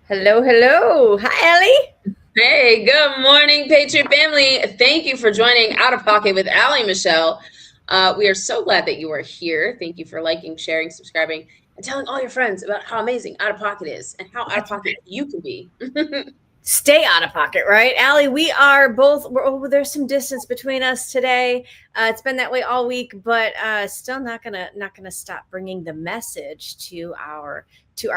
Hello, hello. Hi, Ellie. Hey, good morning, Patriot family. Thank you for joining Out of Pocket with Allie Michelle. We are so glad that you are here. Thank you for liking, sharing, subscribing, and telling all your friends about how amazing Out of Pocket is and how out of That's pocket right. you can be. Stay out of pocket, right? Allie, we are both, there's some distance between us today. It's been that way all week, but still not gonna stop bringing the message to our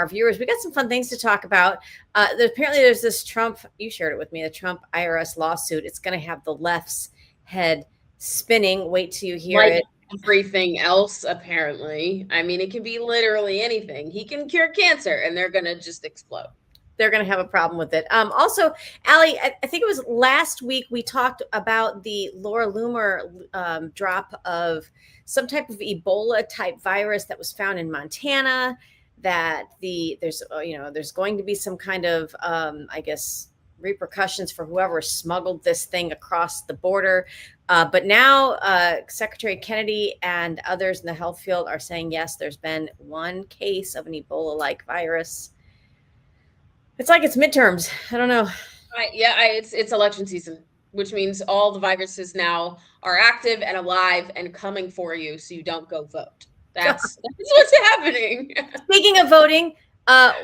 viewers. We got some fun things to talk about. Apparently there's this Trump, you shared it with me, the Trump IRS lawsuit. It's going to have the left's head spinning. Wait till you hear Like it. everything else, apparently. I mean, it can be literally anything. He can cure cancer, and they're going to just explode. They're going to have a problem with it. Also, Allie, I think it was last week we talked about the Laura Loomer drop of some type of Ebola type virus that was found in Montana. That there's going to be some kind of I guess repercussions for whoever smuggled this thing across the border. But now Secretary Kennedy and others in the health field are saying yes, there's been one case of an Ebola-like virus. It's like it's midterms. I don't know. It's election season, which means all the viruses now are active and alive and coming for you, so you don't go vote. That's what's happening. Speaking of voting,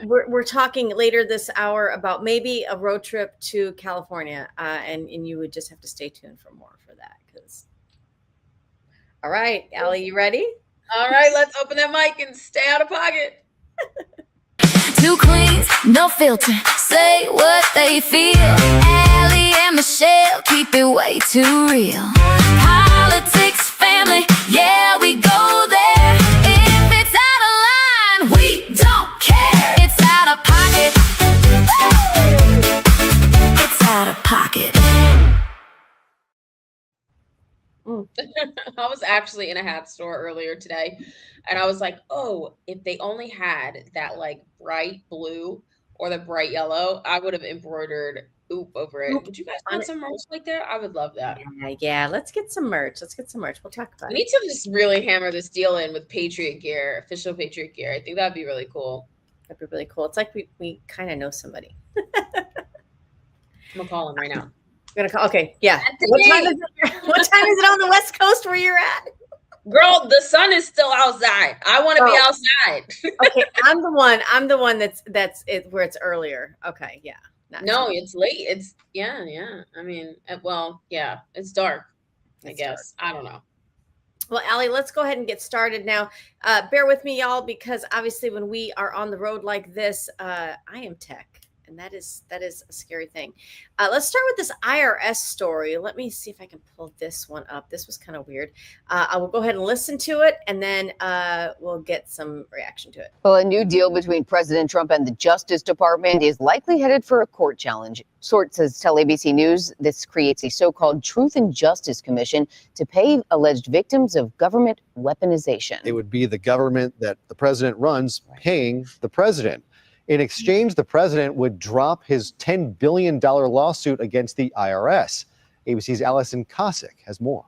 we're talking later this hour about maybe a road trip to California, and you would just have to stay tuned for more for that. Because, all right, Allie, you ready? All right, let's open that mic and stay out of pocket. Two queens, no filter, say what they feel. Allie and Michelle keep it way too real. Politics, family, yeah, we go there. If it's out of line, we don't care. It's out of pocket. It's out of pocket. I was actually in a hat store earlier today, and I was like, "Oh, if they only had that like bright blue or the bright yellow, I would have embroidered oop over it." Oop Would you guys on want it. some merch like that? I would love that. Yeah. Let's get some merch. Let's get some merch. We'll talk about We it. need to just really hammer this deal in with Patriot gear, official Patriot gear. I think that'd be really cool. That'd be really cool. It's like we kind of know somebody. I'm gonna call him right now. I'm gonna call. Okay, yeah. What time Anthony, is it? What time is it on the West Coast where you're at? girl, the sun is still outside. I want to be Oh, outside. okay. I'm the one that's it where it's earlier. Okay, yeah. Not too No, bad. it's late. It's yeah. I mean, well, yeah, it's dark, I It's dark. guess. I don't know. Well, Allie, let's go ahead and get started now. Bear with me, y'all, because obviously when we are on the road like this, I am tech, and that is a scary thing. Let's start with this IRS story. Let me see if I can pull this one up. This was kind of weird. I will go ahead and listen to it, and then we'll get some reaction to it. Well, a new deal between President Trump and the Justice Department is likely headed for a court challenge. Sources tell ABC News this creates a so-called Truth and Justice Commission to pay alleged victims of government weaponization. It would be the government that the president runs paying the president. In exchange, the president would drop his $10 billion lawsuit against the IRS. ABC's Allison Cossack has more.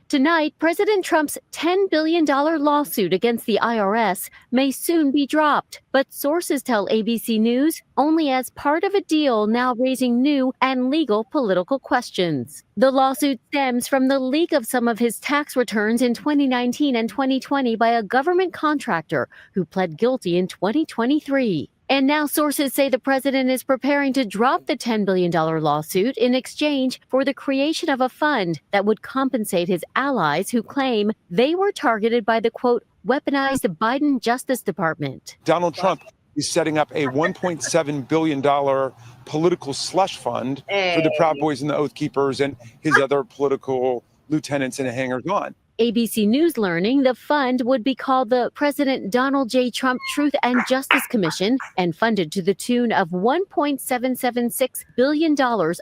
Tonight, President Trump's $10 billion lawsuit against the IRS may soon be dropped, but sources tell ABC News only as part of a deal now raising new and legal political questions. The lawsuit stems from the leak of some of his tax returns in 2019 and 2020 by a government contractor who pled guilty in 2023. And now sources say the president is preparing to drop the $10 billion lawsuit in exchange for the creation of a fund that would compensate his allies who claim they were targeted by the, quote, weaponized Biden Justice Department. Donald Trump is setting up a $1.7 billion political slush fund for the Proud Boys and the Oath Keepers and his other political lieutenants and hangers-on. ABC News learning the fund would be called the President Donald J. Trump Truth and Justice Commission and funded to the tune of $1.776 billion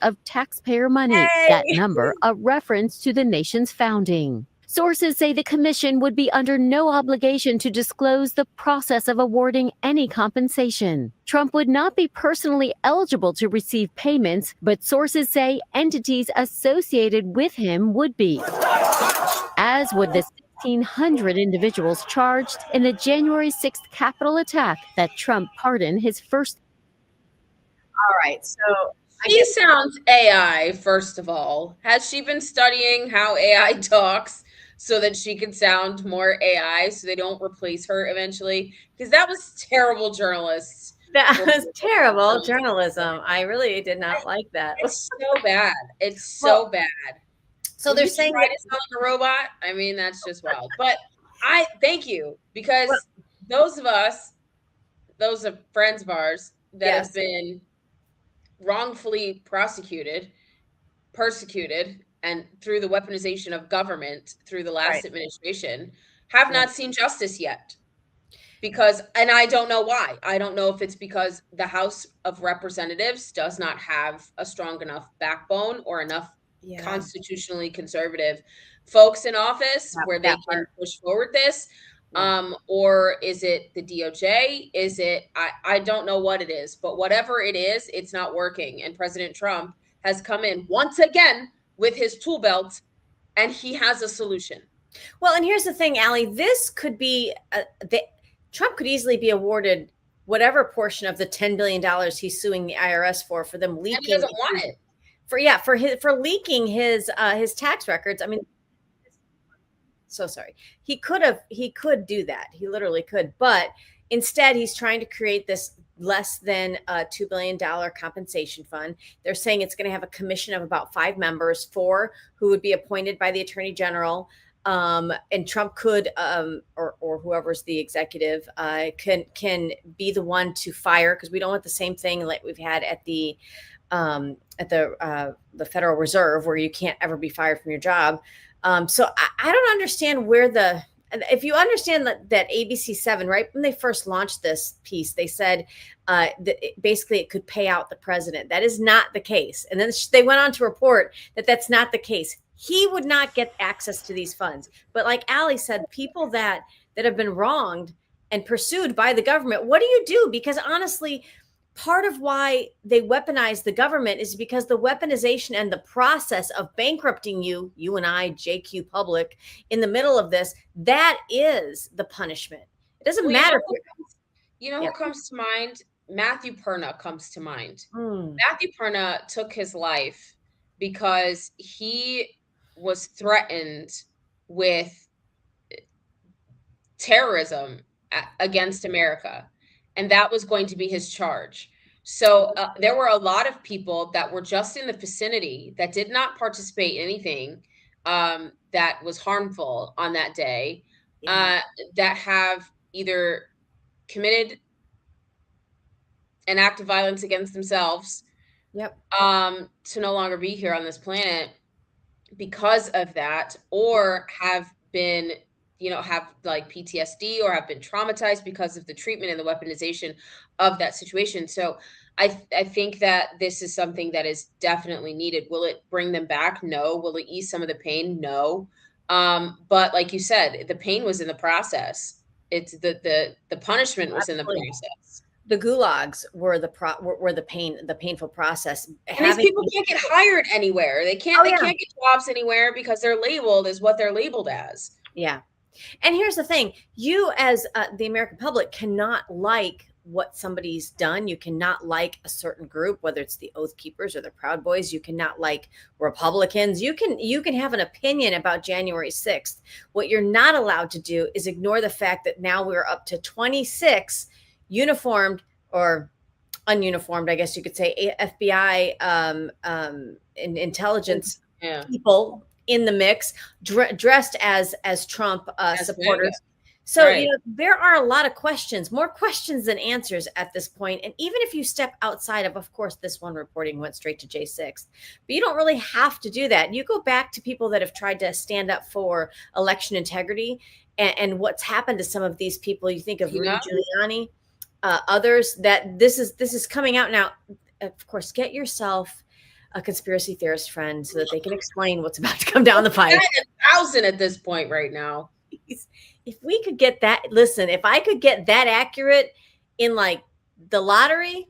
of taxpayer money. That number, a reference to the nation's founding. Sources say the commission would be under no obligation to disclose the process of awarding any compensation. Trump would not be personally eligible to receive payments, but sources say entities associated with him would be, as would the 1,600 individuals charged in the January 6th Capitol attack that Trump pardoned his first All right. So She sounds AI, first of all. Has she been studying how AI talks so that she can sound more AI so they don't replace her eventually? Because that was terrible journalists. that was terrible journalism. I really did not like that. It's so bad. It's Well, so bad. So When they're you saying try that to sound like a robot, I mean, that's just wild. But I thank you because those of friends of ours that have been wrongfully prosecuted, persecuted, and through the weaponization of government through the last administration have not seen justice yet. Because, and I don't know why. I don't know if it's because the House of Representatives does not have a strong enough backbone or enough constitutionally conservative folks in office where they can push forward this. Or is it the DOJ? Is it, I don't know what it is, but whatever it is, it's not working. And President Trump has come in once again with his tool belt and he has a solution. Well, and here's the thing, Allie, this could be, Trump could easily be awarded whatever portion of the $10 billion he's suing the IRS for them leaking. And he doesn't want it. For leaking his tax records. I mean, so sorry. He could do that. He literally could. But instead, he's trying to create this less than $2 billion compensation fund. They're saying it's going to have a commission of about 5 members, 4 who would be appointed by the Attorney General. And Trump could, or whoever's the executive, can be the one to fire, because we don't want the same thing like we've had at the Federal Reserve, where you can't ever be fired from your job. So I don't understand if you understand that ABC7, right when they first launched this piece, they said that basically it could pay out the president. That is not the case. And then they went on to report that that's not the case. He would not get access to these funds. But like Allie said, people that have been wronged and pursued by the government, what do you do? Because honestly, part of why they weaponize the government is because the weaponization and the process of bankrupting you and I, JQ Public, in the middle of this, that is the punishment. It doesn't matter. You know who comes to mind? Matthew Perna comes to mind. Matthew Perna took his life because he was threatened with terrorism against America. And that was going to be his charge. So there were a lot of people that were just in the vicinity that did not participate in anything that was harmful on that day, that have either committed an act of violence against themselves to no longer be here on this planet because of that, or have been, have like PTSD or have been traumatized because of the treatment and the weaponization of that situation. So I think that this is something that is definitely needed. Will it bring them back? No. Will it ease some of the pain? No. But like you said, the pain was in the process. It's the punishment was in the process. The gulags were the painful process. And these people can't get hired anywhere. They can't get jobs anywhere because they're labeled as what they're labeled as. Yeah. And here's the thing. You as the American public cannot like what somebody's done. You cannot like a certain group, whether it's the Oath Keepers or the Proud Boys. You cannot like Republicans. You can have an opinion about January 6th. What you're not allowed to do is ignore the fact that now we're up to 26 uniformed or ununiformed, I guess you could say, FBI intelligence people in the mix, dressed as Trump supporters. So there are a lot of questions, more questions than answers at this point. And even if you step outside of course, this one reporting went straight to J6, but you don't really have to do that. You go back to people that have tried to stand up for election integrity and what's happened to some of these people. You think of Rudy Giuliani. Others, that this is coming out now. Of course, get yourself a conspiracy theorist friend so that they can explain what's about to come down the pipe. 1,000 at this point right now. If we could get that, listen, if I could get that accurate in like the lottery,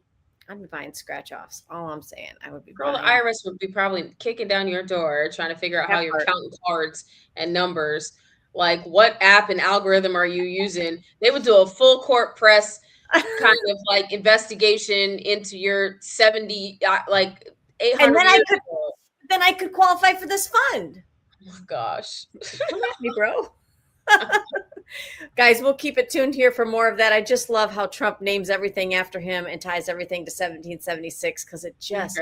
I'd be buying scratch offs. All I'm saying, I would be. Girl, the IRS would be probably kicking down your door trying to figure out how you're counting cards and numbers. Like, what app and algorithm are you using? They would do a full court press kind of like investigation into your 70, like 800 And then years ago. then I could qualify for this fund. Oh my gosh. Come at me, bro. Guys, we'll keep it tuned here for more of that. I just love how Trump names everything after him and ties everything to 1776 because it just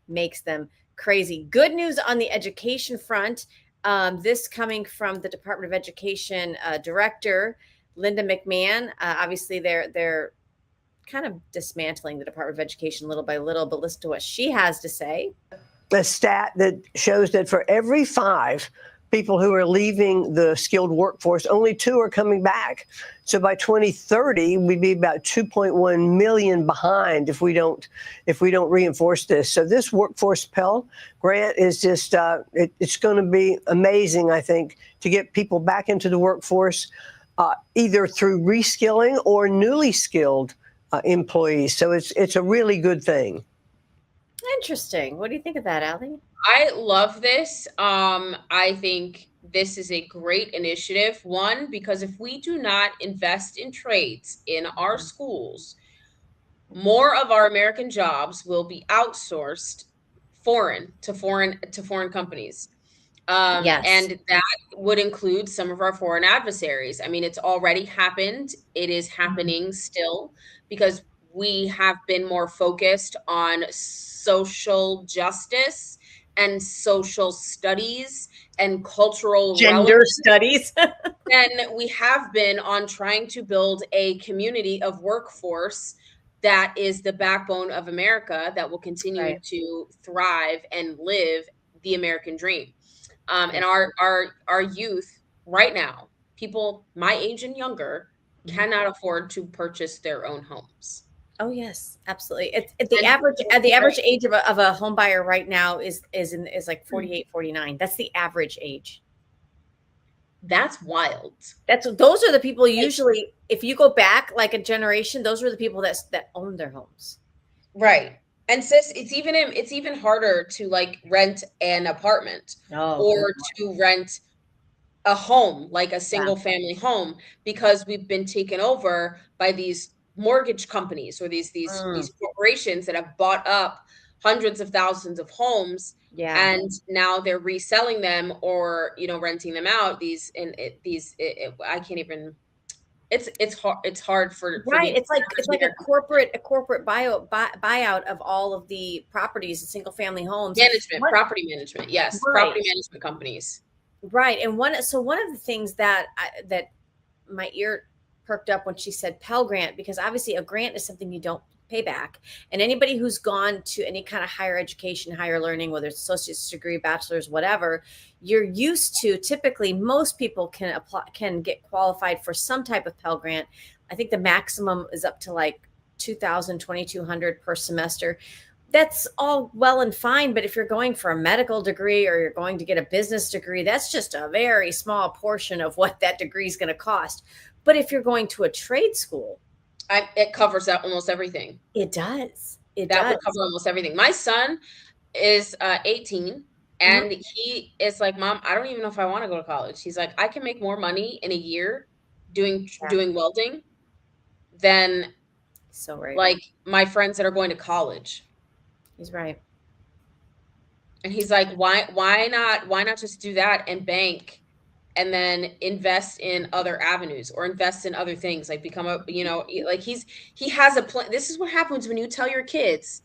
makes them crazy. Good news on the education front. This coming from the Department of Education Director, Linda McMahon. Obviously, they're kind of dismantling the Department of Education little by little, but listen to what she has to say. A stat that shows that for every 5 people who are leaving the skilled workforce, only 2 are coming back. So by 2030, we'd be about 2.1 million behind if we don't reinforce this. So this workforce Pell Grant is just it's going to be amazing, I think, to get people back into the workforce, either through reskilling or newly skilled employees. So it's a really good thing. Interesting. What do you think of that, Allie? I love this. I think this is a great initiative. One, because if we do not invest in trades in our schools, more of our American jobs will be outsourced to foreign companies. Yes. And that would include some of our foreign adversaries. I mean, it's already happened. It is happening still because we have been more focused on social justice and social studies and cultural gender studies than we have been on trying to build a community of workforce that is the backbone of America that will continue to thrive and live the American dream. And our youth right now, people my age and younger, cannot afford to purchase their own homes. Oh yes, absolutely. It's the average age of a home buyer right now is like 48, 49. That's the average age. That's wild. Those are the people usually, if you go back like a generation, those were the people that owned their homes. Right. And sis, it's even harder to like rent an apartment or to rent a home, like a single family home, because we've been taken over by these mortgage companies or these corporations that have bought up hundreds of thousands of homes, and now they're reselling them or renting them out. I can't even. It's hard for it's like a corporate buyout of all of the properties, single family homes, property management. Yes, property management companies. Right, and one of the things that my ear perked up when she said Pell Grant, because obviously a grant is something you don't pay back. And anybody who's gone to any kind of higher education, higher learning, whether it's associate's degree, bachelor's, whatever, you're used to, typically most people can get qualified for some type of Pell Grant. I think the maximum is up to like $2,000, $2,200 per semester. That's all well and fine, but if you're going for a medical degree or you're going to get a business degree, that's just a very small portion of what that degree is going to cost. But if you're going to a trade school, it covers that almost everything. It does. That would cover almost everything. My son is 18, and he is like, Mom, I don't even know if I want to go to college. He's like, I can make more money in a year doing welding than like my friends that are going to college. He's right. And he's like, why not just do that and bank and then invest in other avenues or invest in other things, like become like he has a plan. This is what happens when you tell your kids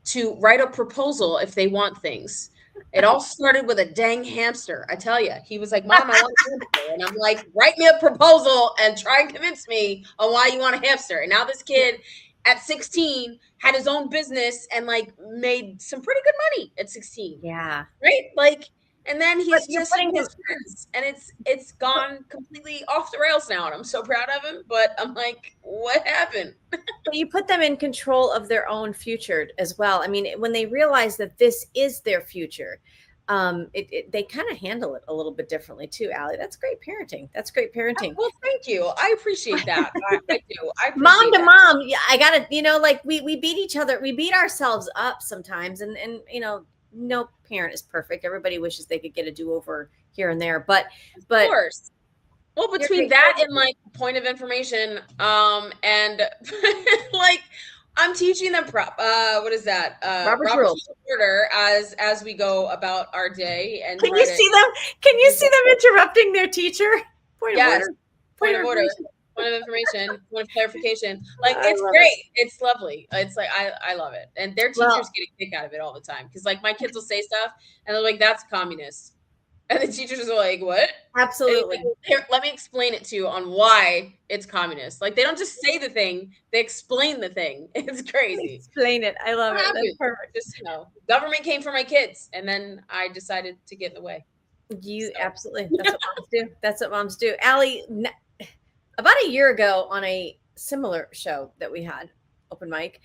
to write a proposal if they want things. It all started with a dang hamster. I tell you, he was like, Mom, I want a hamster. And I'm like, write me a proposal and try and convince me on why you want a hamster. And now this kid at 16 had his own business and like made some pretty good money at 16. Yeah. Right. Like, and then he's just putting his friends, and it's gone completely off the rails now. And I'm so proud of him, but I'm like, what happened? But you put them in control of their own future as well. I mean, when they realize that this is their future, they kind of handle it a little bit differently too, Allie. That's great parenting. Well, thank you. I appreciate that. I do. Mom to mom. Yeah, I gotta, like we beat each other. We beat ourselves up sometimes, and no parent is perfect. Everybody wishes they could get a do-over here and there, but of course. Well, between that and like point of information, and like I'm teaching them what is that? Robert's rules. Order as we go about our day. And Can you see them? Can you see them interrupting their teacher? Point of order. Point of order. Point of information. Point of clarification. Like it's great. It's lovely. It's like I love it, and their teachers get a kick out of it all the time because like my kids will say stuff and they're like, "That's communist." And the teachers are like, what? Absolutely. Here, let me explain it to you on why it's communist. Like, they don't just say the thing, they explain the thing. It's crazy. Explain it. I love it. That's perfect. Just, government came for my kids, and then I decided to get in the way. Absolutely. That's what moms do. That's what moms do. Allie, about a year ago on a similar show that we had, Open Mic,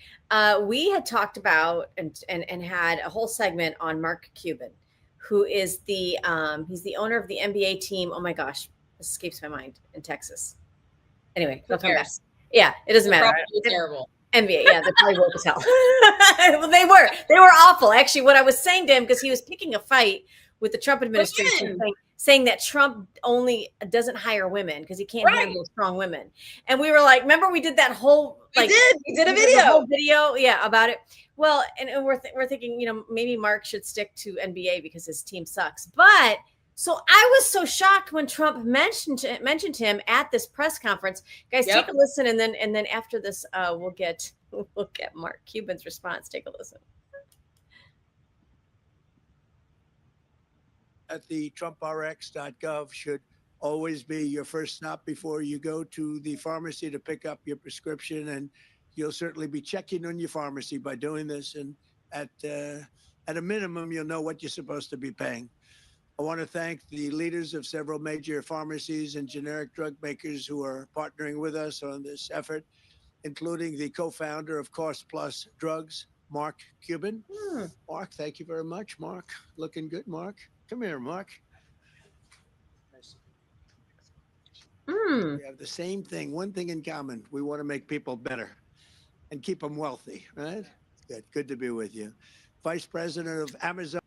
we had talked about and had a whole segment on Mark Cuban, who is he's the owner of the NBA team. Oh my gosh, this escapes my mind, in Texas. Anyway, they'll come back. Yeah, it doesn't matter. Terrible. NBA, yeah, they're probably woke as hell. Well, they were awful. Actually, what I was saying to him, because he was picking a fight with the Trump administration, saying that Trump only doesn't hire women because he can't handle strong women. And we were like, remember we did that whole we did a video, about it. Well, and we're thinking, maybe Mark should stick to NBA because his team sucks. But so I was so shocked when Trump mentioned him at this press conference. Guys, take a listen, and then after this, we'll get Mark Cuban's response. Take a listen. At the TrumpRx.gov should always be your first stop before you go to the pharmacy to pick up your prescription, and you'll certainly be checking on your pharmacy by doing this. And at a minimum, you'll know what you're supposed to be paying. I want to thank the leaders of several major pharmacies and generic drug makers who are partnering with us on this effort, including the co-founder of Cost Plus Drugs, Mark Cuban. Mark, thank you very much. Mark, looking good, Mark. Come here, Mark. We have the same thing, one thing in common. We want to make people better and keep them wealthy, right? Good to be with you. Vice President of Amazon.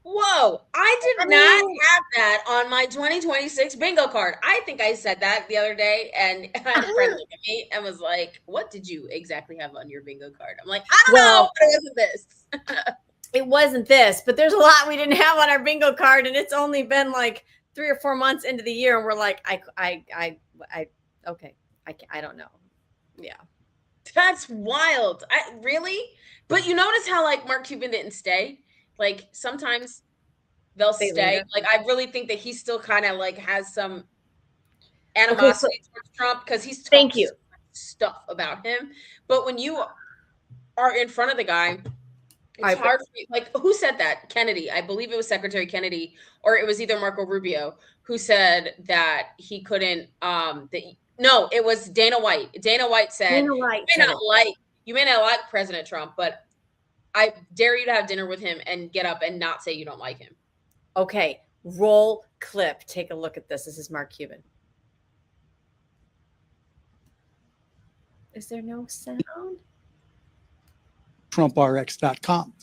Whoa, I did not have that on my 2026 bingo card. I think I said that the other day, and I had a friend look at me and was like, what did you exactly have on your bingo card? I'm like, I don't know, but it wasn't this. It wasn't this, but there's a lot we didn't have on our bingo card, and it's only been like 3 or 4 months into the year, and we're like, I don't know. Yeah. That's wild. Really? But you notice how like Mark Cuban didn't stay? Like sometimes they'll stay. Like I really think that he still kind of like has some animosity towards Trump because he's talking stuff about him. But when you are in front of the guy, it's hard for you. Like who said that? Kennedy. I believe it was Secretary Kennedy, or it was either Marco Rubio who said that he couldn't no, it was Dana White. Dana White said you may not like President Trump, but I dare you to have dinner with him and get up and not say you don't like him. Okay, roll clip. Take a look at this. This is Mark Cuban. Is there no sound? TrumpRx.com.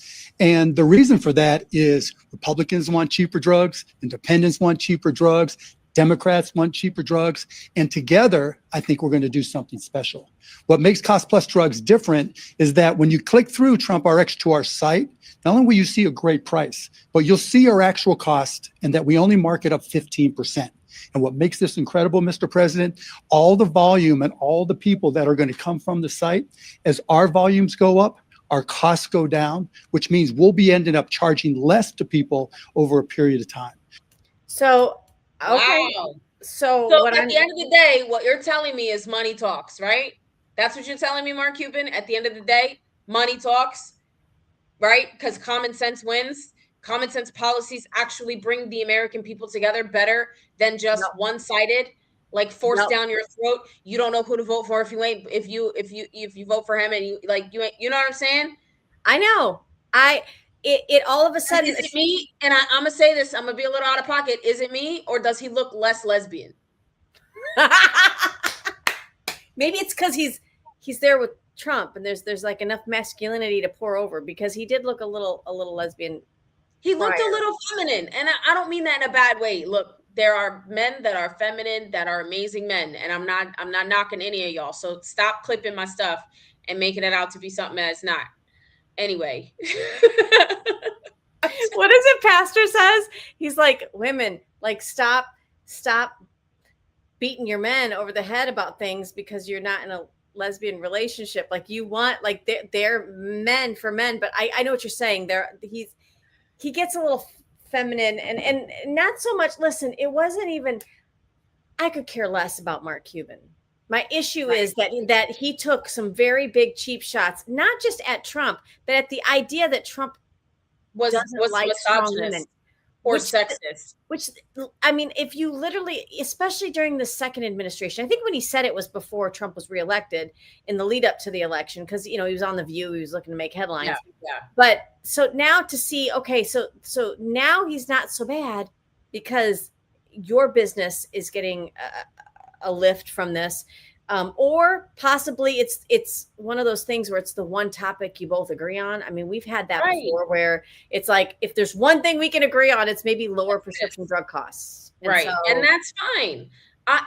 And the reason for that is Republicans want cheaper drugs, independents want cheaper drugs, Democrats want cheaper drugs, and together, I think we're going to do something special. What makes Cost Plus Drugs different is that when you click through TrumpRx to our site, not only will you see a great price, but you'll see our actual cost and that we only mark it up 15%. And what makes this incredible, Mr. President, all the volume and all the people that are going to come from the site, as our volumes go up, our costs go down, which means we'll be ending up charging less to people over a period of time. So, okay. Wow. So at the end of the day, what you're telling me is money talks, right? That's what you're telling me, Mark Cuban. At the end of the day, money talks, right? Because common sense wins. Common sense policies actually bring the American people together better than just one-sided, like forced down your throat. You don't know who to vote for if you vote for him and you know what I'm saying? I know. It all of a sudden is it me? And I'm gonna say this. I'm gonna be a little out of pocket. Is it me, or does he look less lesbian? Maybe it's because he's there with Trump, and there's like enough masculinity to pour over, because he did look a little lesbian. He looked a little feminine, and I don't mean that in a bad way. Look, There are men that are feminine, that are amazing men, and I'm not knocking any of y'all. So stop clipping my stuff and making it out to be something that it's not. Anyway. What is it pastor says? He's like, women, like stop beating your men over the head about things because you're not in a lesbian relationship. Like you want, like they're men for men, but I know what you're saying. He gets a little feminine and not so much. Listen, it wasn't even, I could care less about Mark Cuban. My issue is that he took some very big cheap shots, not just at Trump, but at the idea that Trump was like strong women or sexist. Which, I mean, if you literally, especially during the second administration, I think when he said it was before Trump was reelected in the lead up to the election, because, you know, he was on The View, he was looking to make headlines. Yeah. But so now to see, okay, so now he's not so bad because your business is getting a lift from this. Or possibly it's one of those things where it's the one topic you both agree on. I mean, we've had that before where it's like, if there's one thing we can agree on, it's maybe lower prescription drug costs. And and that's fine.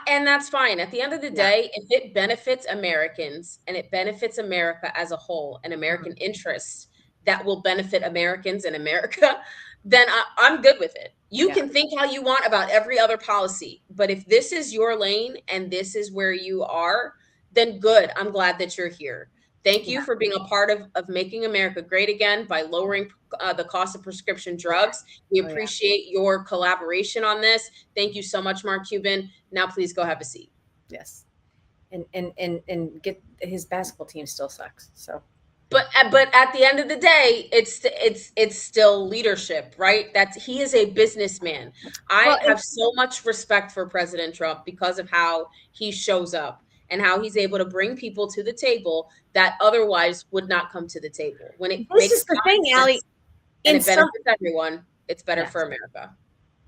And that's fine. At the end of the day, if it benefits Americans and it benefits America as a whole and American interests that will benefit Americans in America, then I'm good with it. You can think how you want about every other policy, but if this is your lane and this is where you are, then good. I'm glad that you're here. Thank you for being a part of making America great again by lowering the cost of prescription drugs. We appreciate your collaboration on this. Thank you so much, Mark Cuban. Now, please go have a seat. Yes. And get his basketball team still sucks. So. But at the end of the day, it's still leadership, right? He is a businessman. I have so much respect for President Trump because of how he shows up and how he's able to bring people to the table that otherwise would not come to the table. When it this is the thing, Allie, and it benefits everyone, it's better for America.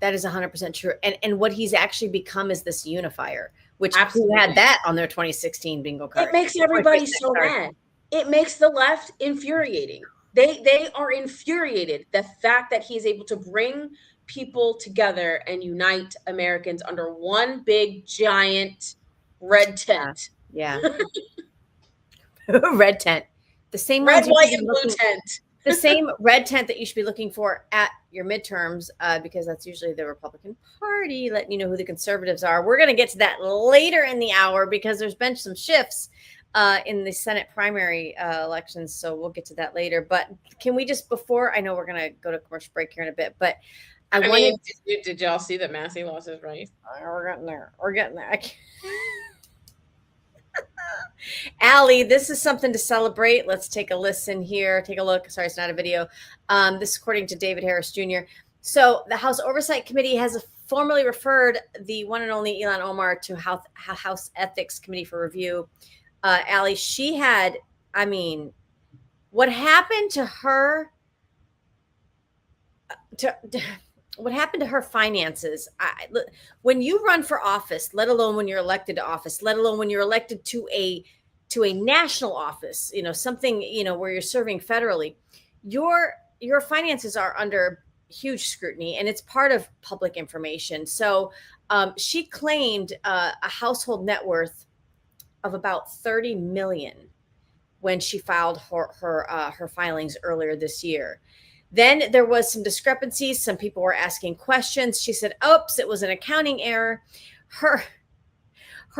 That is 100% true. And what he's actually become is this unifier, which who had that on their 2016 bingo card. It makes everybody so mad. It makes the left infuriating. They are infuriated. The fact that he's able to bring people together and unite Americans under one big giant red tent. Yeah. Red tent. The same red, white, and blue tent. The same red tent that you should be looking for at your midterms, because that's usually the Republican Party letting you know who the conservatives are. We're going to get to that later in the hour because there's been some shifts in the Senate primary elections. So we'll get to that later. But can we just, before, I know we're going to go to commercial break here in a bit, but I mean, did y'all see that Massey lost his race? We're getting there. We're getting there. I can't. Allie, this is something to celebrate. Let's take a listen here. Take a look. Sorry, it's not a video. This is according to David Harris Jr. So the House Oversight Committee has formally referred the one and only Ilhan Omar to House Ethics Committee for review. Allie, she had, I mean, what happened to her, what happened to her finances? When you run for office, let alone when you're elected to office, let alone when you're elected to a national office, you know, something, you know, where you're serving federally, your finances are under huge scrutiny and it's part of public information. So she claimed a household net worth of about 30 million when she filed her filings earlier this year. Then there was some discrepancies. Some people were asking questions. She said, oops, it was an accounting error. Her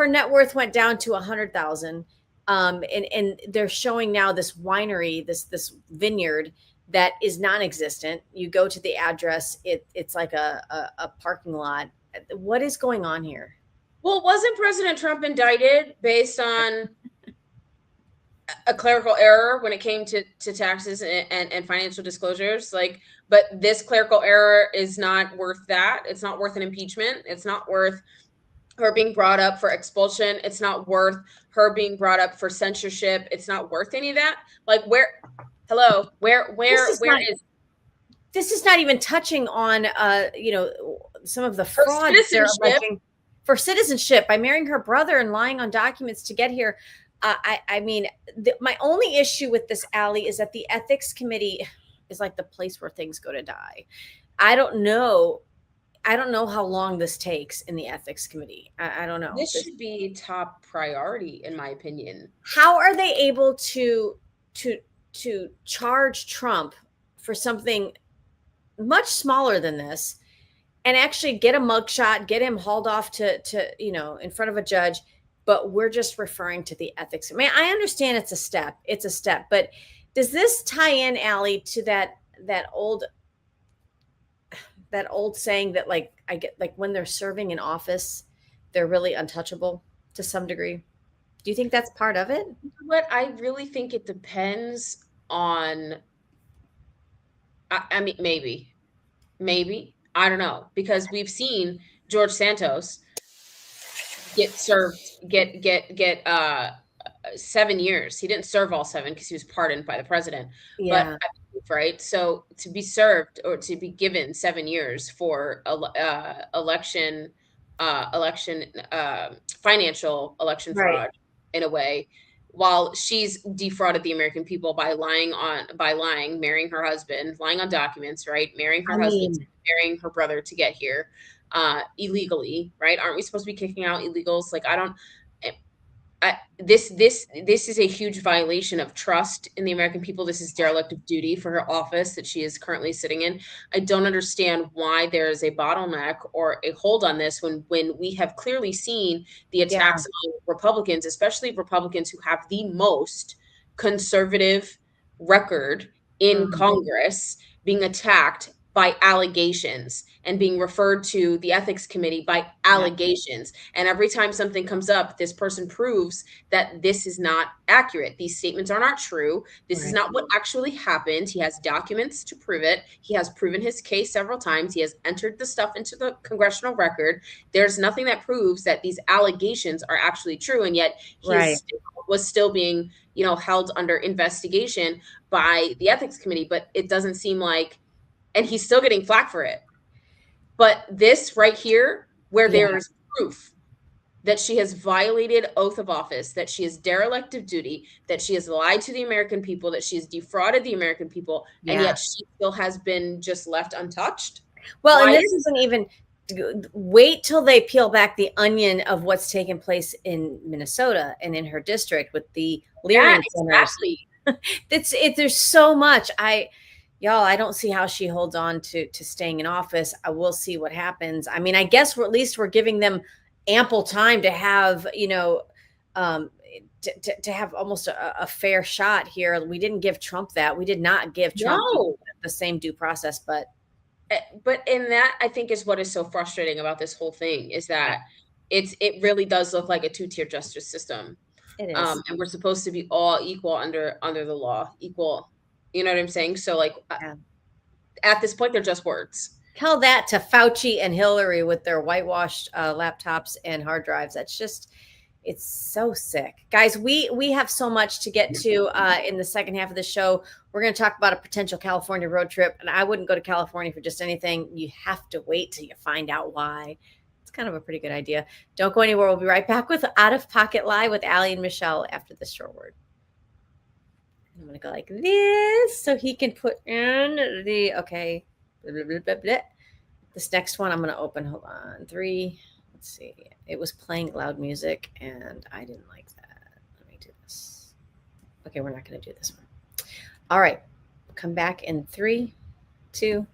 net worth went down to 100,000. And they're showing now this winery, this vineyard that is non-existent. You go to the address, it's like a parking lot. What is going on here? Well, wasn't President Trump indicted based on a clerical error when it came to taxes and financial disclosures? Like, but this clerical error is not worth that. It's not worth an impeachment. It's not worth her being brought up for expulsion. It's not worth her being brought up for censorship. It's not worth any of that. Like, where is this is not even touching on you know, some of the fraud for citizenship by marrying her brother and lying on documents to get here. I mean, my only issue with this, Allie, is that the ethics committee is like the place where things go to die. I don't know. I don't know how long this takes in the ethics committee. I don't know. This should be top priority, in my opinion. How are they able to charge Trump for something much smaller than this, and actually get a mugshot, get him hauled off to in front of a judge? But we're just referring to the ethics. I mean, I understand it's a step, but does this tie in, Allie, to that old saying that, like, I get, like, when they're serving in office, they're really untouchable to some degree? Do you think that's part of it? What I really think it depends on. I mean, maybe, I don't know, because we've seen George Santos get served, get 7 years. He didn't serve all 7 because he was pardoned by the president. Yeah. But right, so to be served or to be given 7 years for election financial election Right. fraud, in a way, while she's defrauded the American people by lying, marrying her husband, lying on documents, right? Marrying her husband, marrying her brother to get here illegally, right? Aren't we supposed to be kicking out illegals? Like, this is a huge violation of trust in the American people. This is derelict of duty for her office that she is currently sitting in. I don't understand why there is a bottleneck or a hold on this when we have clearly seen the attacks on Republicans, especially Republicans who have the most conservative record in Congress, being attacked by allegations and being referred to the ethics committee by allegations. And every time something comes up, this person proves that this is not accurate. These statements are not true. This is not what actually happened. He has documents to prove it. He has proven his case several times. He has entered the stuff into the congressional record. There's nothing that proves that these allegations are actually true. And yet he was still being, held under investigation by the ethics committee. But it doesn't seem like, and he's still getting flack for it. But this right here, where there is proof that she has violated oath of office, that she is derelict of duty, that she has lied to the American people, that she has defrauded the American people, and yet she still has been just left untouched. Well, and this isn't even, wait till they peel back the onion of what's taken place in Minnesota and in her district with the Learning centers. Exactly. There's so much. I don't see how she holds on to staying in office. I will see what happens. I mean, I guess at least we're giving them ample time to have, to have almost a fair shot here. We didn't give Trump that. We did not give Trump the same due process, but in that, I think, is what is so frustrating about this whole thing, is that it really does look like a 2-tier justice system. It is. And we're supposed to be all equal under the law, equal. You know what I'm saying? So, like, at this point, they're just words. Tell that to Fauci and Hillary with their whitewashed laptops and hard drives. It's so sick. Guys, we have so much to get to in the second half of the show. We're going to talk about a potential California road trip, and I wouldn't go to California for just anything. You have to wait till you find out why. It's kind of a pretty good idea. Don't go anywhere. We'll be right back with Out of Pocket Live with Allie and Michelle after this short word. I'm going to go like this so he can put in the, okay. Blah, blah, blah, blah. This next one I'm going to open. Hold on. 3. Let's see. It was playing loud music and I didn't like that. Let me do this. Okay, we're not going to do this one. All right. Come back in 3, 2,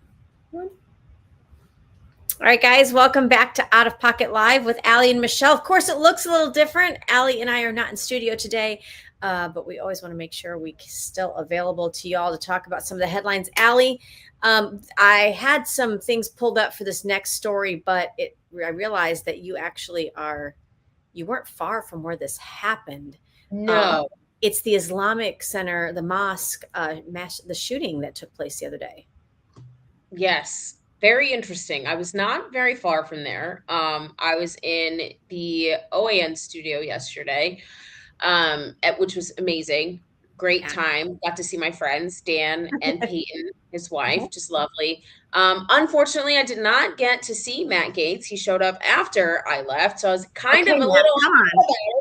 1. All right, guys, welcome back to Out of Pocket Live with Allie and Michelle. Of course, it looks a little different. Allie and I are not in studio today, but we always want to make sure we're still available to y'all to talk about some of the headlines. Allie, I had some things pulled up for this next story, but I realized that you actually you weren't far from where this happened. No. It's the Islamic Center, the mosque, the shooting that took place the other day. Yes. Very interesting. I was not very far from there. I was in the OAN studio yesterday, which was amazing. Great time. Got to see my friends, Dan and Peyton, his wife, just lovely. Unfortunately, I did not get to see Matt Gaetz. He showed up after I left, so I was kind of a little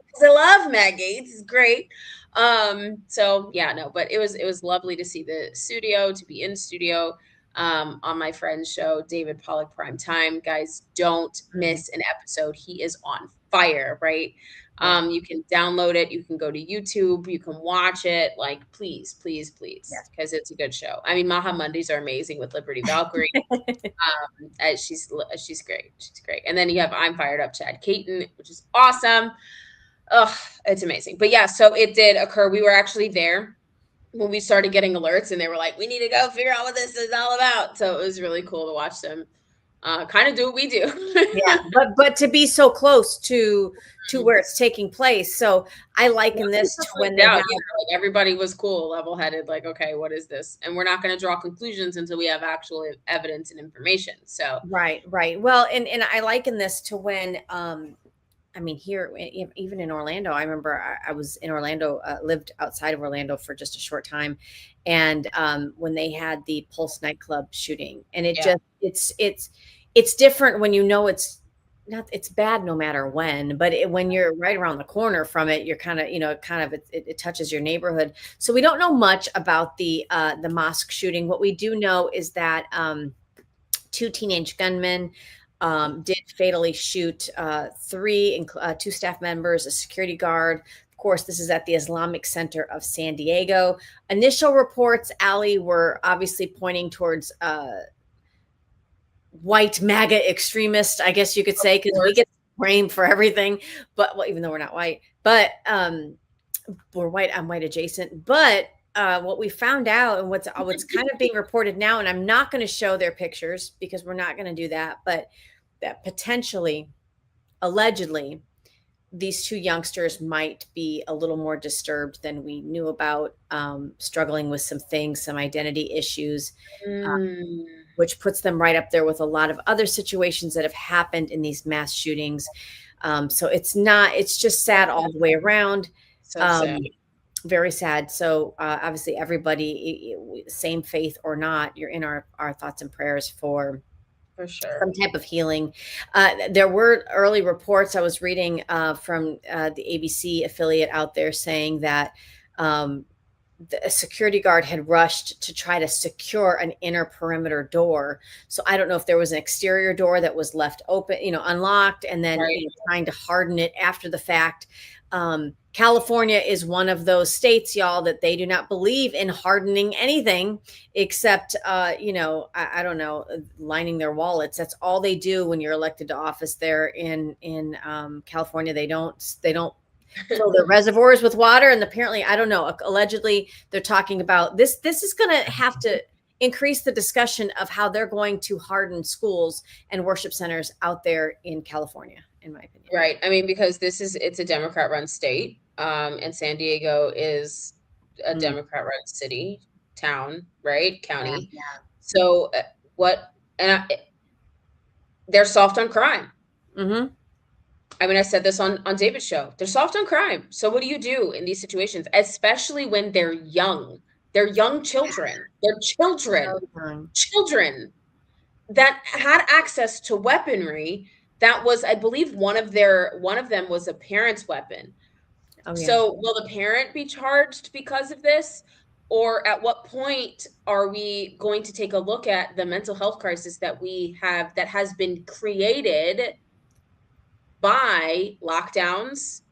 because I love Matt Gaetz. He's great. But it was lovely to see the studio, to be in studio. on my friend's show, David Pollock Prime Time. Guys, don't miss an episode. He is on fire, right? You can download it. You can go to YouTube. You can watch it. Like, please, please, please, because it's a good show. I mean, Maha Mondays are amazing with Liberty Valkyrie. She's great. She's great. And then you have I'm Fired Up, Chad Caton, which is awesome. Ugh, it's amazing. But yeah, so it did occur. We were actually there when we started getting alerts, and they were like, we need to go figure out what this is all about. So it was really cool to watch them kind of do what we do. Yeah, but to be so close to where it's taking place. So I liken this to when they have, like everybody was cool, level-headed, like, okay, what is this? And we're not going to draw conclusions until we have actual evidence and information. So right. Well, and I liken this to when I mean, here, even in Orlando, I remember I was in Orlando, lived outside of Orlando for just a short time. And when they had the Pulse nightclub shooting, and it just, it's different when you know it's bad no matter when, but when you're right around the corner from it, you're kind of, it touches your neighborhood. So we don't know much about the mosque shooting. What we do know is that 2 teenage gunmen did fatally shoot 2 staff members, a security guard. Of course, this is at the Islamic Center of San Diego. Initial reports, Allie, were obviously pointing towards white MAGA extremists, I guess you could say, because we get framed for everything. But well, even though we're not white, but we're white. I'm white adjacent. But what we found out, and what's kind of being reported now, and I'm not going to show their pictures because we're not going to do that, but that potentially, allegedly, these 2 youngsters might be a little more disturbed than we knew about, struggling with some things, some identity issues, which puts them right up there with a lot of other situations that have happened in these mass shootings. So it's just sad all the way around. So sad. Very sad. So obviously everybody, same faith or not, you're in our thoughts and prayers for sure some type of healing. There were early reports I was reading from the ABC affiliate out there saying that a security guard had rushed to try to secure an inner perimeter door. So I don't know if there was an exterior door that was left open, unlocked, and then trying to harden it after the fact. California is one of those states, y'all, that they do not believe in hardening anything except, I don't know, lining their wallets. That's all they do when you're elected to office there in California. They don't fill their reservoirs with water. And apparently, I don't know, allegedly they're talking about this. This is going to have to increase the discussion of how they're going to harden schools and worship centers out there in California, in my opinion. Right. I mean, because it's a Democrat run state. And San Diego is a Democrat run city, town, right? County. Yeah. So they're soft on crime. Mm-hmm. I mean, I said this on David's show. They're soft on crime. So what do you do in these situations, especially when they're young? They're young children. They're children that had access to weaponry that was, I believe, one of them was a parent's weapon. Oh, yeah. So will the parent be charged because of this? Or at what point are we going to take a look at the mental health crisis that we have that has been created by lockdowns,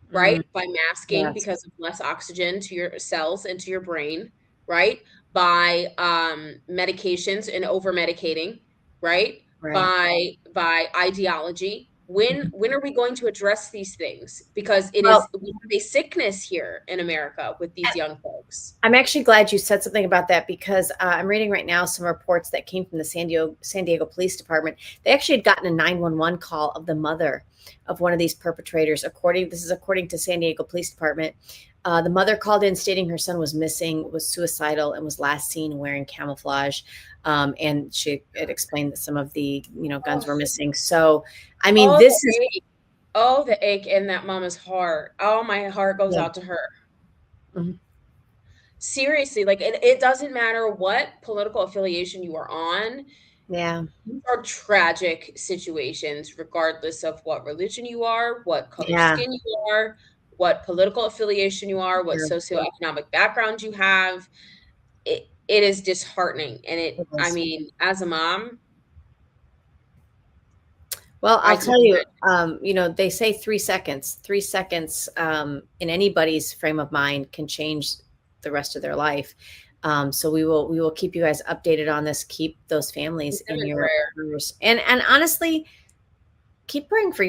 right? By masking because of less oxygen to your cells and to your brain, right? By medications and over medicating, right? By ideology. When are we going to address these things? Because we have a sickness here in America with these young folks. I'm actually glad you said something about that, because I'm reading right now some reports that came from the San Diego Police Department. They actually had gotten a 911 call of the mother of one of these perpetrators. This is according to San Diego Police Department. The mother called in stating her son was missing, was suicidal, and was last seen wearing camouflage. And she had explained that some of the guns were missing. So, I mean, the ache in that mama's heart. Oh, my heart goes out to her. Mm-hmm. Seriously, like it doesn't matter what political affiliation you are on. Yeah. These are tragic situations, regardless of what religion you are, what color skin you are, what political affiliation you are, what socioeconomic background you have. it is disheartening. And I mean, as a mom, Well, I I'll can tell you, they say 3 seconds. 3 seconds in anybody's frame of mind can change the rest of their life. So we will keep you guys updated on this. Keep those families in your prayers, and honestly, keep praying for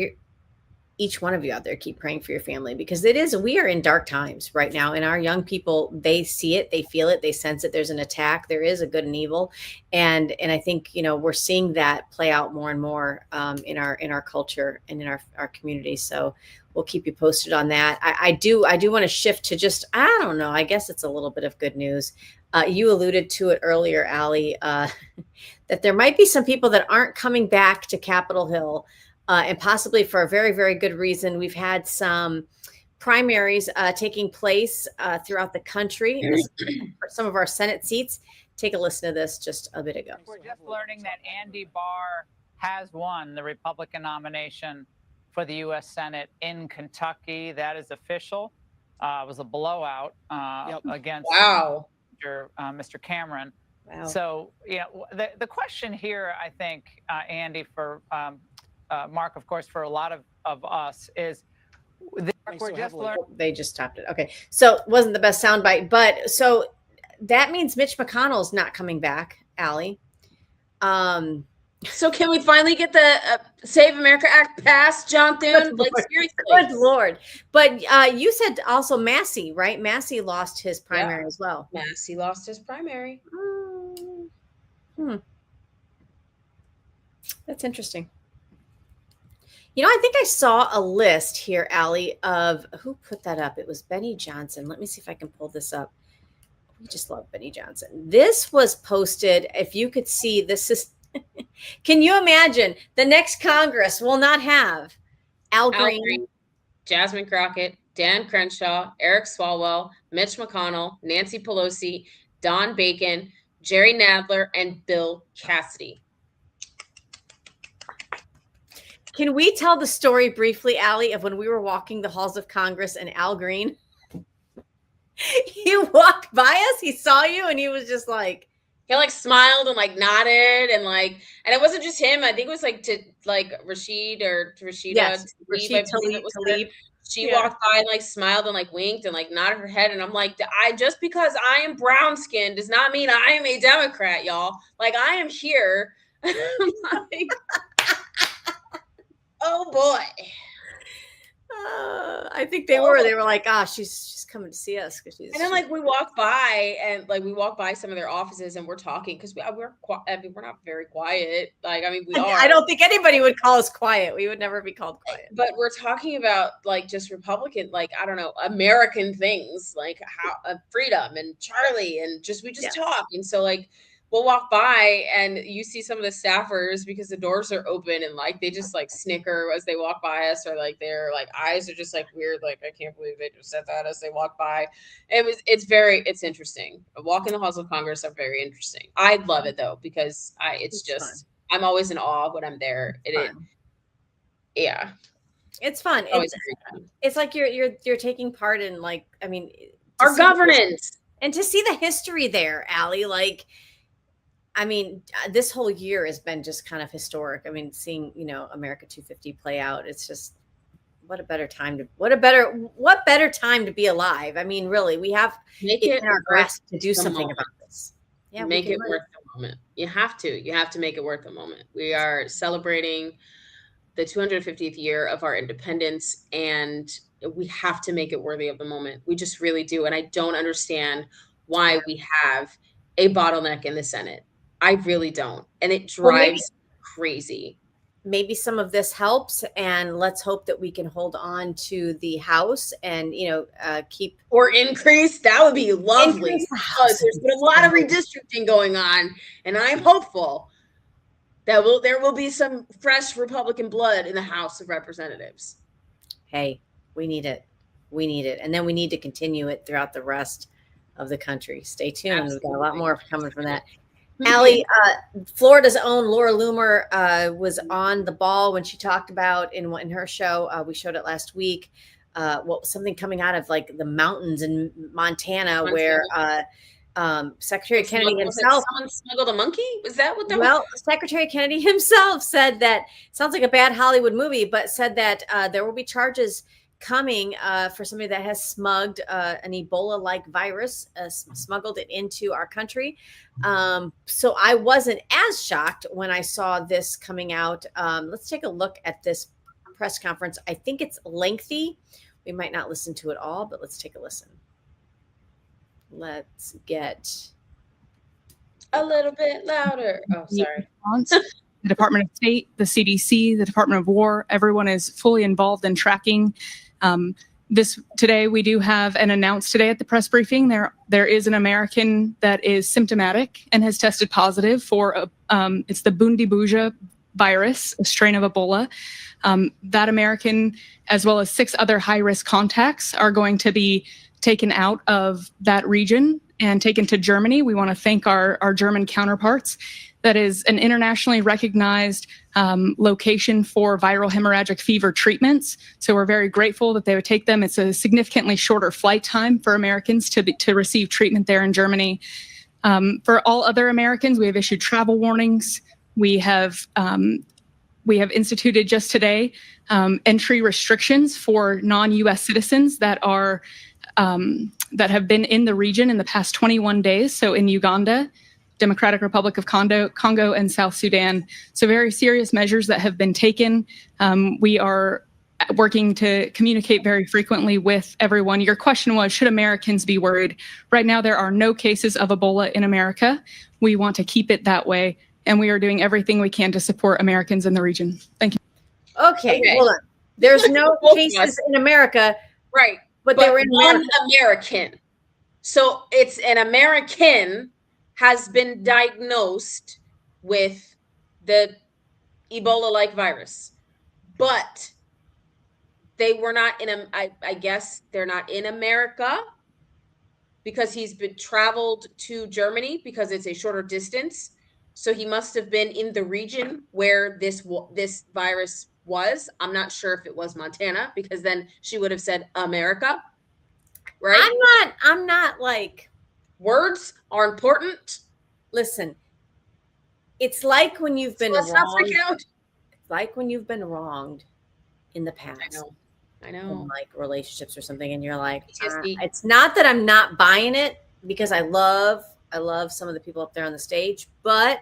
each one of you out there. Keep praying for your family, because we are in dark times right now, and our young people, they see it, they feel it, they sense it. There's an attack. There is a good and evil, and I think we're seeing that play out more and more in our culture and in our community. So we'll keep you posted on that. I do want to shift to just, I don't know, I guess it's a little bit of good news. You alluded to it earlier, Allie, that there might be some people that aren't coming back to Capitol Hill. And possibly for a very, very good reason. We've had some primaries taking place throughout the country for some of our Senate seats. Take a listen to this just a bit ago. We're just learning that Andy Barr has won the Republican nomination for the U.S. Senate in Kentucky. That is official. It was a blowout against Mr. Cameron. Wow. So, the question here, I think, Andy, for Mark, of course, for a lot of us is we're just learning. They just stopped it. Okay. So it wasn't the best soundbite, but so that means Mitch McConnell's not coming back, Allie. So can we finally get the Save America Act passed, John Thune? Like, seriously. Good Lord. But you said also Massey, right? Massey lost his primary as well. Massey lost his primary. That's interesting. I think I saw a list here, Allie, of who put that up. It was Benny Johnson. Let me see if I can pull this up. We just love Benny Johnson. This was posted. If you could see, this is, can you imagine the next Congress will not have Al Green, Jasmine Crockett, Dan Crenshaw, Eric Swalwell, Mitch McConnell, Nancy Pelosi, Don Bacon, Jerry Nadler, and Bill Cassidy. Can we tell the story briefly, Allie, of when we were walking the halls of Congress and Al Green? He walked by us, he saw you, and he was just like, he smiled and nodded and and it wasn't just him. I think it was Rashida Tlaib. She walked by and smiled and winked and nodded her head, and I'm like, just because I am brown skinned does not mean I am a Democrat, y'all. I am here. Oh boy. I think they were like, she's coming to see us. And then we walk by and we walk by some of their offices and we're talking because we're not very quiet. We are. I don't think anybody would call us quiet. We would never be called quiet. But we're talking about just Republican, I don't know, American things, how freedom and Charlie, and we just talk. And so we'll walk by and you see some of the staffers, because the doors are open, and they just snicker as they walk by us, or their eyes are just weird. I can't believe they just said that as they walk by. It's interesting. Walking the halls of Congress are very interesting. I love it though, because it's just fun. I'm always in awe when I'm there. Yeah. It's fun. It's like you're taking part in our governance, and to see the history there, Allie, this whole year has been just kind of historic. Seeing, America 250 play out, it's just, what better time to be alive? Really, we have it in our grasp to do something about this. Yeah, make it worth the moment. You have to make it worth the moment. We are celebrating the 250th year of our independence, and we have to make it worthy of the moment. We just really do. And I don't understand why we have a bottleneck in the Senate. I really don't. And it drives me crazy. Maybe some of this helps, and let's hope that we can hold on to the House and, keep or increase. That would be lovely. Because there's been a lot of redistricting going on, and I'm hopeful that there will be some fresh Republican blood in the House of Representatives. Hey, we need it. And then we need to continue it throughout the rest of the country. Stay tuned. Absolutely. We've got a lot more coming from that. Allie, Florida's own Laura Loomer was on the ball when she talked about in her show. We showed it last week. Something coming out of the mountains in Montana, where Secretary Kennedy himself. Someone smuggled a monkey? Was that what that was? Well, Secretary Kennedy himself said that, sounds like a bad Hollywood movie, but said that there will be charges coming for somebody that has smugged an Ebola-like virus, smuggled it into our country. So I wasn't as shocked when I saw this coming out. Let's take a look at this press conference. I think it's lengthy. We might not listen to it all, but let's take a listen. Let's get a little bit louder. Oh, sorry. The Department of State, the CDC, the Department of War, everyone is fully involved in tracking. This today, we do have an announced today at the press briefing. There is an American that is symptomatic and has tested positive for it's the Bundibuja virus, a strain of Ebola. That American, as well as 6 other high-risk contacts, are going to be taken out of that region and taken to Germany. We want to thank our German counterparts. That is an internationally recognized location for viral hemorrhagic fever treatments. So we're very grateful that they would take them. It's a significantly shorter flight time for Americans to receive treatment there in Germany. For all other Americans, we have issued travel warnings. We have instituted just today entry restrictions for non-U.S. citizens that have been in the region in the past 21 days. So in Uganda, Democratic Republic of Congo, and South Sudan. So very serious measures that have been taken. We are working to communicate very frequently with everyone. Your question was, should Americans be worried? Right now, there are no cases of Ebola in America. We want to keep it that way, and we are doing everything we can to support Americans in the region. Thank you. Okay. Hold on. There's no cases in America. Right. But they were in one American. So it's an American has been diagnosed with the Ebola-like virus, but they were not I guess they're not in America because he's been traveled to Germany because it's a shorter distance. So he must have been in the region where this virus was. I'm not sure if it was Montana, because then she would have said America, right? I'm not like, words are important. Listen, it's like when you've been Let's not freak wronged. out. It's like when you've been wronged in the past. I know. In like relationships or something, and you're like, PTSD. it's not that I'm not buying it, because I love some of the people up there on the stage, but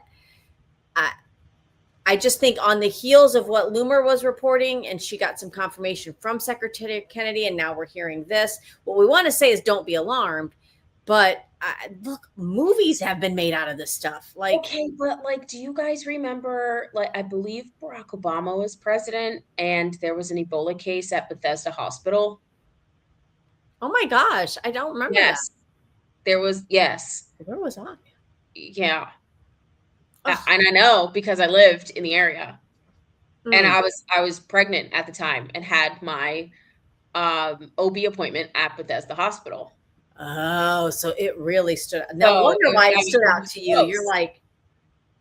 I just think on the heels of what Loomer was reporting, and she got some confirmation from Secretary Kennedy, and now we're hearing this. What we want to say is don't be alarmed, but look, movies have been made out of this stuff. Like, okay, but like, do you guys remember, like, I believe Barack Obama was president and there was an Ebola case at Bethesda Hospital? Oh my gosh, I don't remember Yes. that. There was, yes. Where was I? Yeah. And I know because I lived in the area. And I was pregnant at the time and had my OB appointment at Bethesda Hospital. Oh, so it really stood out. No wonder why it stood out to you. Close. You're like,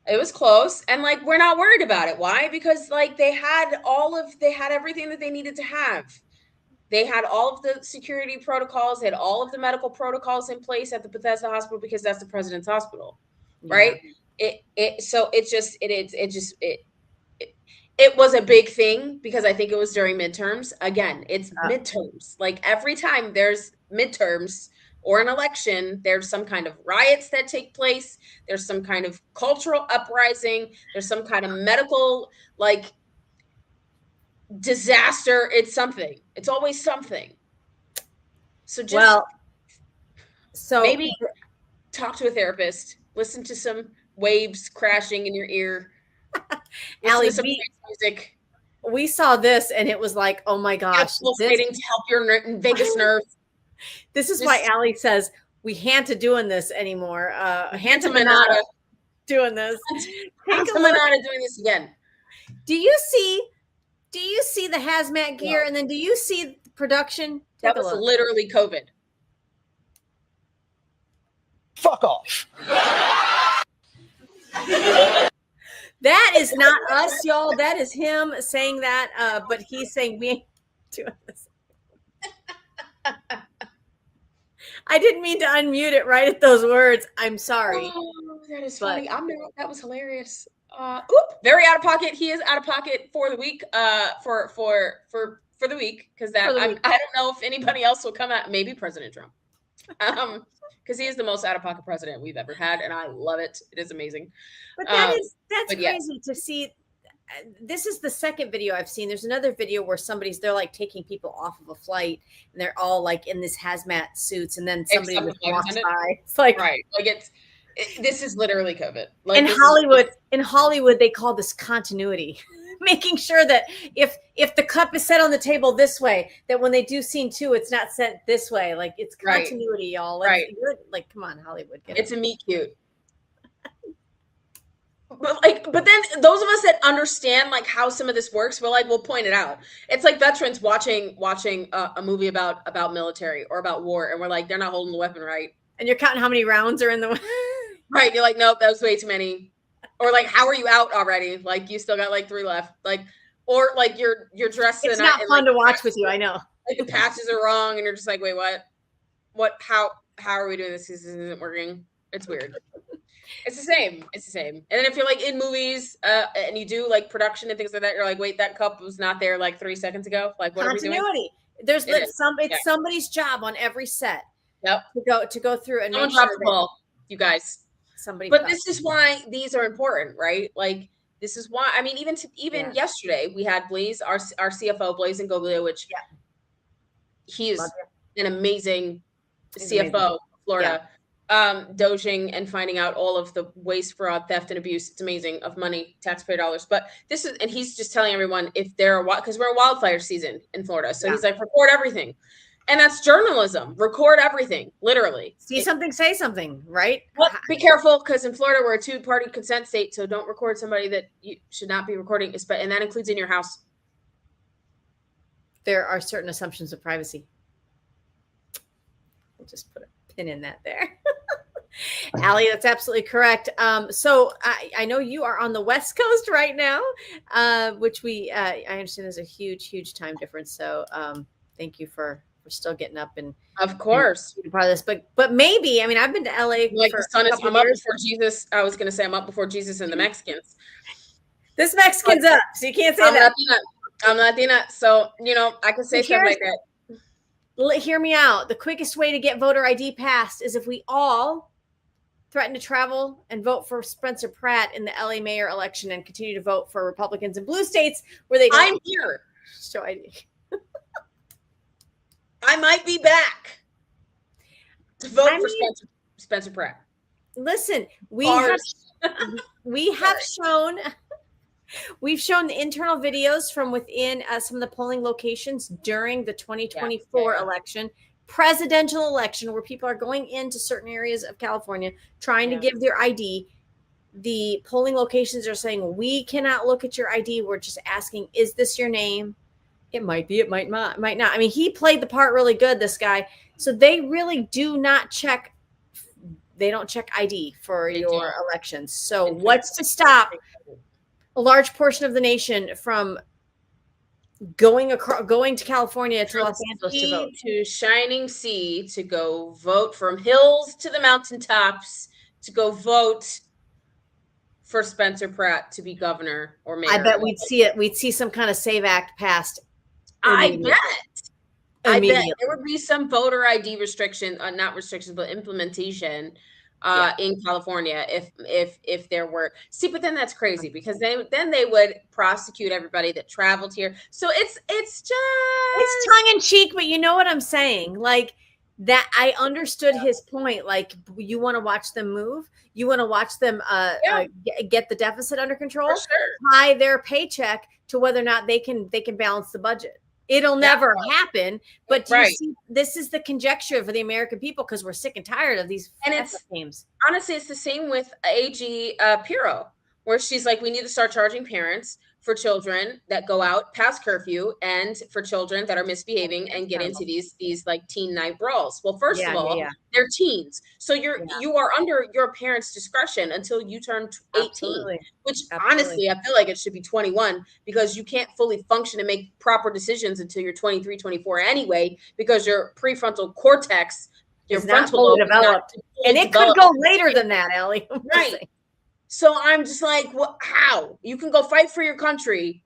it was close, and like, we're not worried about it. Why? Because like they had everything that they needed to have. They had all of the security protocols, they had all of the medical protocols in place at the Bethesda Hospital, because that's the president's hospital, right? It was a big thing because I think it was during midterms. Again, it's midterms. Like every time there's midterms or an election, there's some kind of riots that take place. There's some kind of cultural uprising. There's some kind of medical like disaster. It's something. It's always something. So just maybe talk to a therapist. Listen to some waves crashing in your ear. Allie, music. We saw this and it was like, oh my gosh, pulsating to help your vagus nerve. This is why Allie says we can't doing this anymore. Hanta Manata doing this. Hanta Manata doing this again. Do you see the hazmat gear, and then do you see production? That was literally COVID. Fuck off. That is not us, y'all. That is him saying that, but he's saying we ain't doing this. I didn't mean to unmute it right at those words. I'm sorry. Oh, that is But- funny. That was hilarious. Very out of pocket. He is out of pocket for the week. For the week, because I don't know if anybody else will come out. Maybe President Trump. Because he is the most out of pocket president we've ever had, and I love it. It is amazing. But that's crazy to see. This is the second video I've seen. There's another video where they're like taking people off of a flight, and they're all like in this hazmat suits, and then somebody just walks by. It's like right, like this is literally COVID. Like in Hollywood, they call this continuity. Making sure that if the cup is set on the table this way, that when they do scene 2, it's not set this way. Like it's continuity, y'all. Like, like, come on, Hollywood. It's a meet cute. But then those of us that understand like how some of this works, we'll point it out. It's like veterans watching a movie about military or about war, and we're like, they're not holding the weapon right. And you're counting how many rounds are in the right. You're like, nope, that was way too many. Or like, how are you out already? Like, you still got like 3 left. Like, or like you're dressed. It's not fun to watch with you. I know. Like the patches are wrong, and you're just like, wait, what? How are we doing this? This isn't working. It's weird. It's the same. And then if you're like in movies and you do like production and things like that, you're like, wait, that cup was not there like 3 seconds ago. Like, what continuity. are we doing? It's somebody's job on every set. Yep. To go through and someone dropped the ball, you guys. But this is why these are important, right? Like, this is why. I mean, even yesterday we had Blaze, our CFO, Blaze Ingoglio, which he is an amazing CFO of Florida. Dojing and finding out all of the waste, fraud, theft, and abuse. It's amazing of money, taxpayer dollars. But and he's just telling everyone because we're in wildfire season in Florida. So he's like, record everything. And that's journalism. Record everything, literally. See something, say something, right? Well, be careful, because in Florida, we're a 2-party consent state. So don't record somebody that you should not be recording, and that includes in your house. There are certain assumptions of privacy. We'll just put a pin in that there. Allie, that's absolutely correct. So I know you are on the West Coast right now, which I understand is a huge time difference. So thank you for still getting up and of course and part of this. But maybe, I mean, I've been to LA. Like the sun is, I'm up before Jesus. I was going to say I'm up before Jesus and the Mexicans. This Mexican's up, so you can't say that. I'm Latina, so I can say something like that. Hear me out. The quickest way to get voter ID passed is if we all threaten to travel and vote for Spencer Pratt in the LA mayor election and continue to vote for Republicans in blue states where they I'm here. Show ID. I might be back to vote for Spencer Pratt. Listen, we've shown the internal videos from within some of the polling locations during the 2024 election, presidential election, where people are going into certain areas of California trying to give their ID. The polling locations are saying, we cannot look at your ID. We're just asking, is this your name? It might be, it might not. I mean, he played the part really good, this guy. So they really do not check. They don't check ID for your elections. So what's to stop a large portion of the nation from going to California to Los Angeles to vote? To shining sea, to go vote, from hills to the mountaintops, to go vote for Spencer Pratt to be governor or mayor. I bet we'd see it. We'd see some kind of SAVE Act passed. I bet there would be some voter ID restriction, not restrictions, but implementation in California if there were. See, but then that's crazy, because then they would prosecute everybody that traveled here. So it's tongue in cheek, but you know what I'm saying? Like that, I understood his point. Like, you want to watch them move, you want to watch them get the deficit under control, tie their paycheck to whether or not they can balance the budget. It'll never happen, but do you see, this is the conjecture for the American people, because we're sick and tired of these games. Honestly, it's the same with AG Pirro, where she's like, we need to start charging parents for children that go out past curfew and for children that are misbehaving and get into these like teen night brawls. Well, first of all, they're teens. So you are under your parents' discretion until you turn 18, which honestly, I feel like it should be 21, because you can't fully function and make proper decisions until you're 23, 24 anyway, because your prefrontal cortex Your It's not frontal fully lobe is not developed. fully And it could developed. go later than that, Allie. Right. So I'm just like, what? How? You can go fight for your country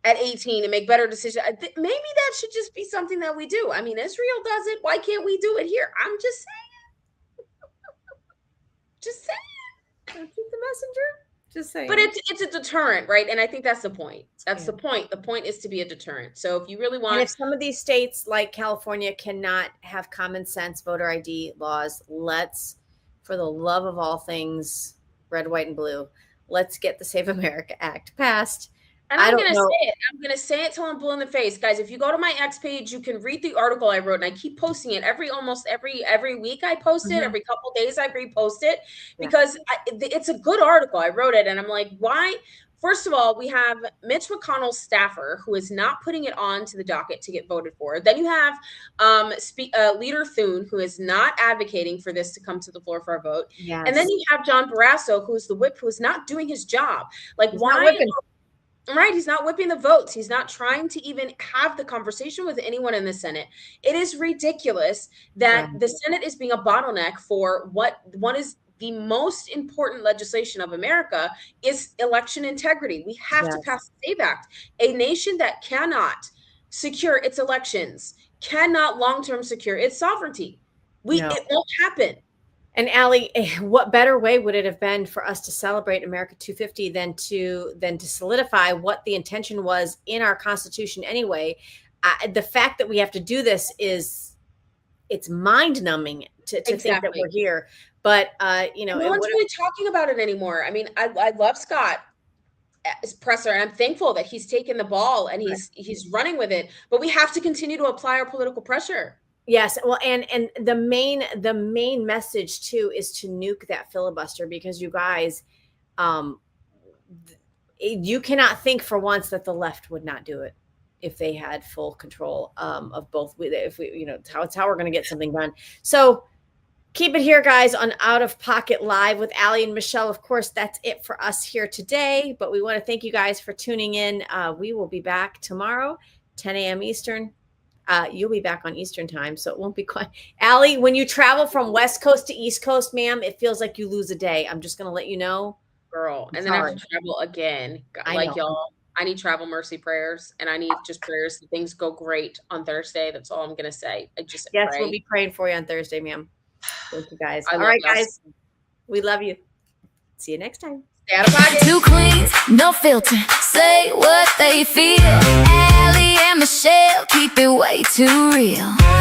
at 18 and make better decisions. Maybe that should just be something that we do. I mean, Israel does it. Why can't we do it here? I'm just saying. Just saying. Don't shoot the messenger. Just saying. But it's a deterrent, right? And I think that's the point. That's the point. The point is to be a deterrent. So if you really want, and if some of these states like California cannot have common sense voter ID laws, let's, for the love of all things red, white, and blue, let's get the Save America Act passed. and I'm going to say it. I'm going to say it till I'm blue in the face. Guys, if you go to my X page, you can read the article I wrote, and I keep posting it almost every week. I post it every couple days. I repost it because it's a good article. I wrote it, and I'm like, why? First of all, we have Mitch McConnell's staffer who is not putting it on to the docket to get voted for. Then you have Leader Thune, who is not advocating for this to come to the floor for a vote. Yes. And then you have John Barrasso, who is the whip, who is not doing his job. Like, He's why? not whipping. Right. He's not whipping the votes. He's not trying to even have the conversation with anyone in the Senate. It is ridiculous that the Senate is being a bottleneck for what one is the most important legislation of America is election integrity. We have to pass the SAVE Act. A nation that cannot secure its elections cannot long-term secure its sovereignty. It won't happen. And Allie, what better way would it have been for us to celebrate America 250 than to solidify what the intention was in our Constitution anyway? The fact that we have to do this it's mind numbing to think that we're here. But no one's really talking about it anymore. I mean, I love Scott as presser, and I'm thankful that he's taken the ball and he's running with it. But we have to continue to apply our political pressure. Yes, well, and the main message too is to nuke that filibuster, because you guys, you cannot think for once that the left would not do it if they had full control of both. If we, it's how we're going to get something done. So keep it here, guys, on Out of Pocket Live with Allie and Michelle. Of course, that's it for us here today. But we want to thank you guys for tuning in. We will be back tomorrow, 10 a.m. Eastern. You'll be back on Eastern time, so it won't be quite. Allie, when you travel from West Coast to East Coast, ma'am, it feels like you lose a day. I'm just going to let you know. Girl, and then I have to travel again. Like, y'all, I need travel mercy prayers, and I need just prayers that things go great on Thursday. That's all I'm going to say. Yes, we'll be praying for you on Thursday, ma'am. Thank you, guys. All right, guys. We love you. See you next time. Stay out of pocket. Two queens, no filter. Say what they feel. Allie and Michelle keep it way too real.